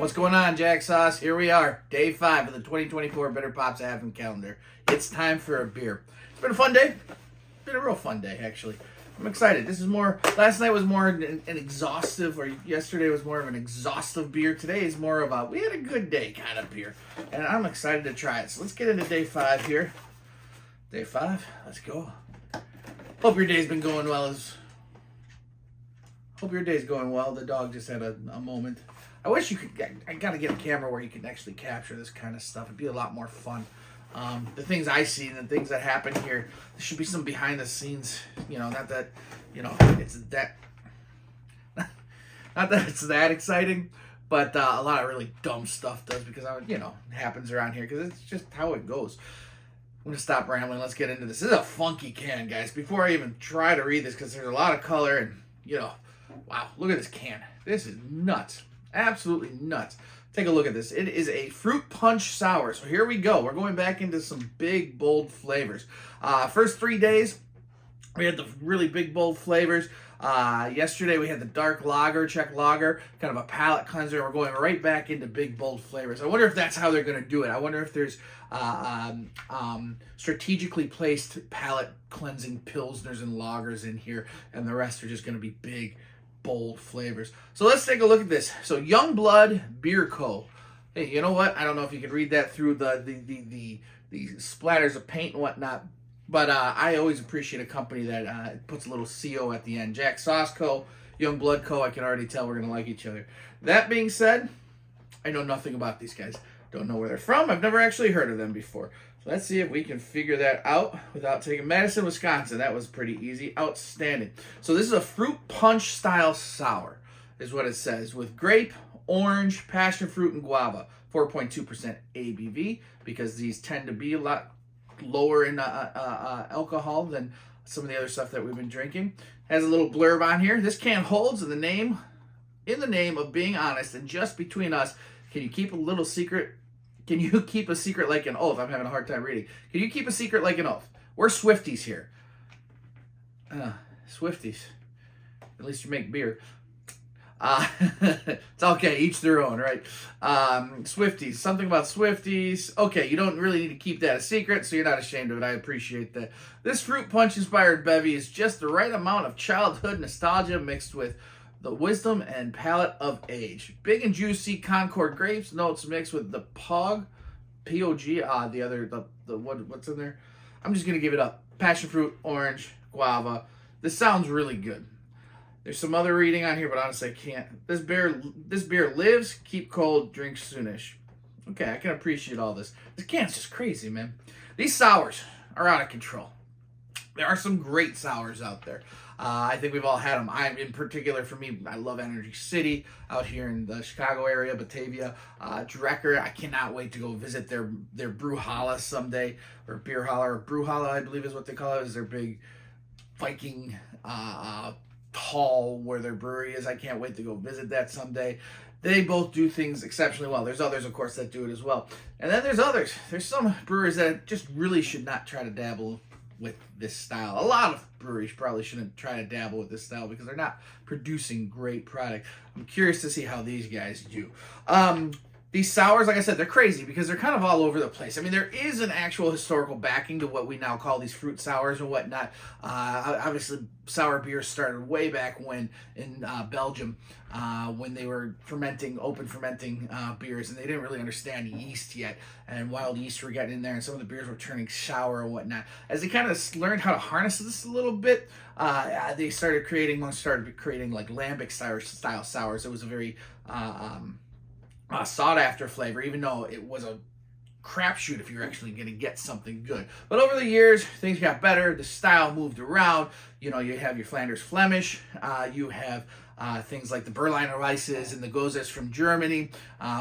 What's going on, Jack Sauce? Here we are, day 5 of the 2024 Bitterpops Advent Calendar. It's time for a beer. It's been a fun day. It's been a real fun day, actually. I'm excited. This is more, last night was more an exhaustive, or yesterday was more of an exhaustive beer. Today is more of a, we had a good day kind of beer. And I'm excited to try it. So let's get into day 5 here. Day 5, let's go. Hope your day's been going well. Hope your day's going well. The dog just had a moment. I wish you could, I gotta get a camera where you can actually capture this kind of stuff. It'd be a lot more fun. The things I see and the things that happen here, there should be some behind the scenes, not that, it's that, not that it's that exciting, but a lot of really dumb stuff does because, happens around here because it's just how it goes. I'm going to stop rambling. Let's get into this. This is a funky can, guys. Before I even try to read this, because there's a lot of color and, wow, look at this can. This is nuts. Absolutely nuts. Take a look at this. It is a fruit punch sour. So here we go. We're going back into some big, bold flavors. First 3 days, we had the really big, bold flavors. Yesterday, we had the dark lager, Czech lager, kind of a palate cleanser. We're going right back into big, bold flavors. I wonder if that's how they're going to do it. I wonder if there's strategically placed palate cleansing pilsners and lagers in here, and the rest are just going to be big, bold flavors. So let's take a look at this. So Youngblood Beer Co. Hey, you know what? I don't know if you can read that through the splatters of paint and whatnot, but I always appreciate a company that puts a little CO at the end. Jack Sauce Co., Youngblood Co. I can already tell we're going to like each other. That being said, I know nothing about these guys. Don't know where they're from. I've never actually heard of them before. So let's see if we can figure that out without taking Madison, Wisconsin. That was pretty easy. Outstanding. So this is a fruit punch style sour, is what it says, with grape, orange, passion fruit, and guava. 4.2% ABV, because these tend to be a lot lower in alcohol than some of the other stuff that we've been drinking. Has a little blurb on here. This can holds in the name of being honest and just between us. Can you keep a little secret? Can you keep a secret like an oath? I'm having a hard time reading. Can you keep a secret like an oath? We're Swifties here. Swifties. At least you make beer. It's okay. Each their own, right? Swifties. Something about Swifties. Okay, you don't really need to keep that a secret, so you're not ashamed of it. I appreciate that. This fruit punch-inspired bevy is just the right amount of childhood nostalgia mixed with the wisdom and palate of age. Big and juicy Concord grapes notes mixed with the P-O-G, what's in there? I'm just going to give it up. Passion fruit, orange, guava. This sounds really good. There's some other reading on here, but honestly I can't. This beer lives, keep cold, drink soonish. Okay, I can appreciate all this. This can's just crazy, man. These sours are out of control. There are some great sours out there. I think we've all had them. In particular, for me, I love Energy City out here in the Chicago area, Batavia. Drecker, I cannot wait to go visit their brew holla someday, or beer holla, or brew holla, I believe is what they call it. Is their big Viking hall where their brewery is. I can't wait to go visit that someday. They both do things exceptionally well. There's others, of course, that do it as well. And then there's others. There's some brewers that just really should not try to dabble with this style. A lot of breweries probably shouldn't try to dabble with this style because they're not producing great product. I'm curious to see how these guys do. These sours, like I said, they're crazy because they're kind of all over the place. I mean, there is an actual historical backing to what we now call these fruit sours and whatnot. Obviously, sour beers started way back when in Belgium, when they were open fermenting beers, and they didn't really understand yeast yet, and wild yeast were getting in there, and some of the beers were turning sour and whatnot. As they kind of learned how to harness this a little bit, they started creating like lambic style sours. It was a very sought after flavor, even though it was a crapshoot if you're actually going to get something good. But over the years, things got better. The style moved around. You have your Flanders Flemish. You have things like the Berliner Weisses and the Goses from Germany,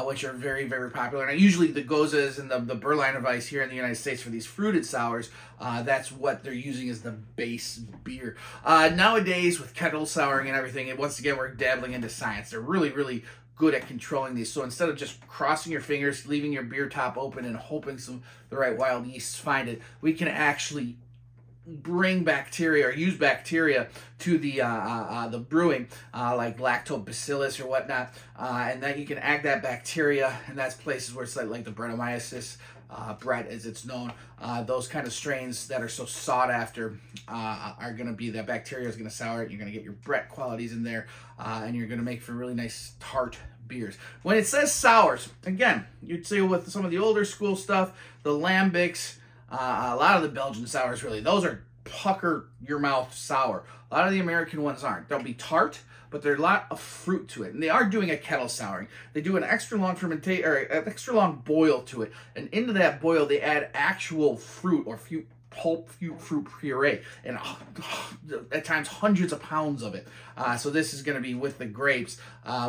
which are very, very popular. Now, usually the Goses and the Berliner Weiss here in the United States for these fruited sours, that's what they're using as the base beer. Nowadays, with kettle souring and everything, once again, we're dabbling into science. They're really, really good at controlling these. So instead of just crossing your fingers, leaving your beer top open and hoping the right wild yeasts find it, we can actually bring bacteria or use bacteria to the brewing, like lactobacillus or whatnot, and then you can add that bacteria, and that's places where it's like the Brettanomyces Brett, as it's known. Those kind of strains that are so sought after are going to be, that bacteria is going to sour it. You're going to get your Brett qualities in there, and you're going to make for really nice tart beers. When it says sours, again, you'd see with some of the older school stuff, the lambics, a lot of the Belgian sours, really, those are pucker your mouth sour. A lot of the American ones aren't. They'll be tart, but there's a lot of fruit to it. And they are doing a kettle souring. They do an extra long fermentation, or an extra long boil to it. And into that boil, they add actual fruit or pulp fruit puree, and at times hundreds of pounds of it. So this is going to be with the grapes,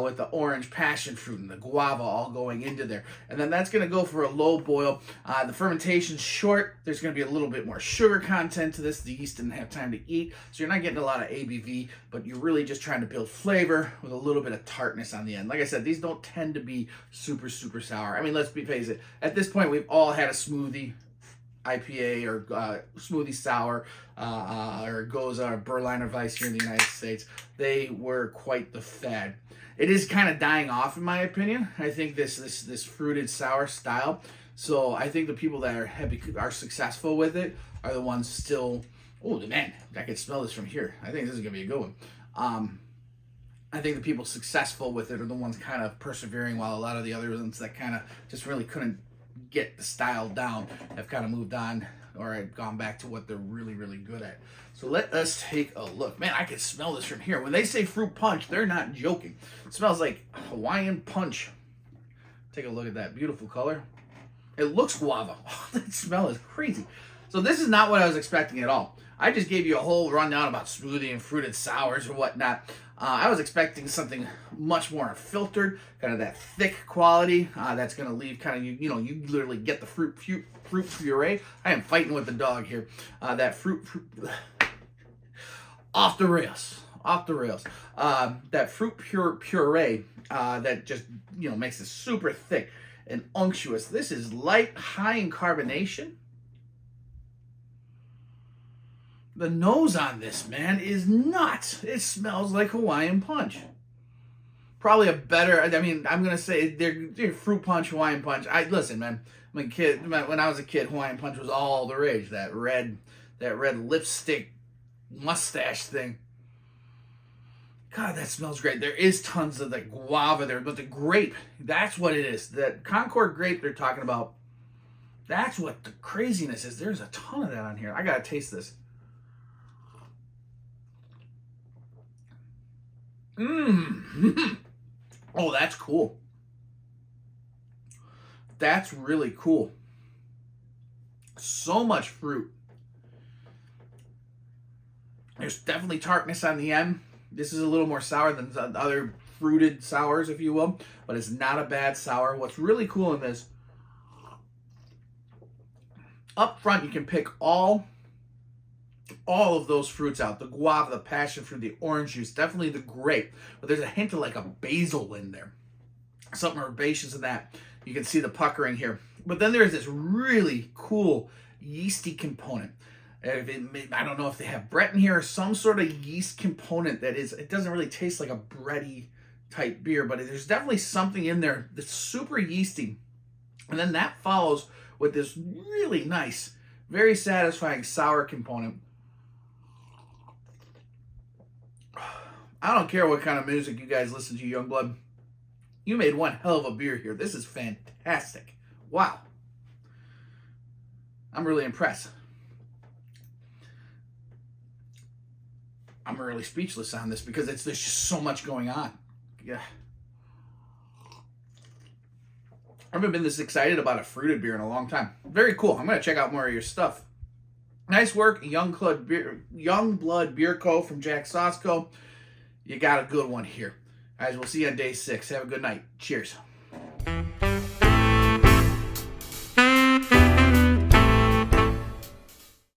with the orange passion fruit and the guava all going into there. And then that's going to go for a low boil. The fermentation's short. There's going to be a little bit more sugar content to this. The yeast didn't have time to eat, so you're not getting a lot of ABV, but you're really just trying to build flavor with a little bit of tartness on the end. Like I said, these don't tend to be super sour. I mean, let's face it. At this point, we've all had a smoothie IPA or smoothie sour or Goza or Berliner Weiss here in the United States. They were quite the fad. It is kind of dying off, in my opinion. I think this fruited sour style. So I think the people that are successful with it are the ones still. Oh man, I can smell this from here. I think this is gonna be a good one. I think the people successful with it are the ones kind of persevering, while a lot of the other ones that kind of just really couldn't get the style down have kind of moved on or have gone back to what they're really good at. So let us take a look. Man, I can smell this from here. When they say fruit punch, they're not joking. It smells like Hawaiian punch. Take a look at that beautiful color. It looks guava. Oh, that smell is crazy. So this is not what I was expecting at all. I just gave you a whole rundown about smoothie and fruited sours or whatnot. I was expecting something much more filtered, kind of that thick quality that's going to leave kind of, you literally get the fruit puree. I am fighting with the dog here. That fruit off the rails. That fruit puree that just, makes it super thick and unctuous. This is light, high in carbonation. The nose on this, man, is nuts. It smells like Hawaiian punch. Probably a better, I'm going to say they're fruit punch, Hawaiian punch. Listen, man, when I was a kid, Hawaiian punch was all the rage. That red lipstick mustache thing. God, that smells great. There is tons of the guava there, but the grape, that's what it is. That Concord grape they're talking about, that's what the craziness is. There's a ton of that on here. I got to taste this. Oh, that's cool. That's really cool. So much fruit. There's definitely tartness on the end. This is a little more sour than the other fruited sours, if you will, but it's not a bad sour. What's really cool in this, up front you can pick all of those fruits out. The guava, the passion fruit, the orange juice, definitely the grape. But there's a hint of like a basil in there. Something herbaceous in that. You can see the puckering here. But then there's this really cool yeasty component. I don't know if they have Brett in here or some sort of yeast component that is, it doesn't really taste like a bready type beer, but there's definitely something in there that's super yeasty. And then that follows with this really nice, very satisfying sour component. I don't care what kind of music you guys listen to, Youngblood. You made one hell of a beer here. This is fantastic. Wow. I'm really impressed. I'm really speechless on this because there's just so much going on. Yeah. I haven't been this excited about a fruited beer in a long time. Very cool. I'm going to check out more of your stuff. Nice work, Youngblood Beer Co. from Jack Sauce Co. You got a good one here. Guys, we'll see you on day 6. Have a good night. Cheers.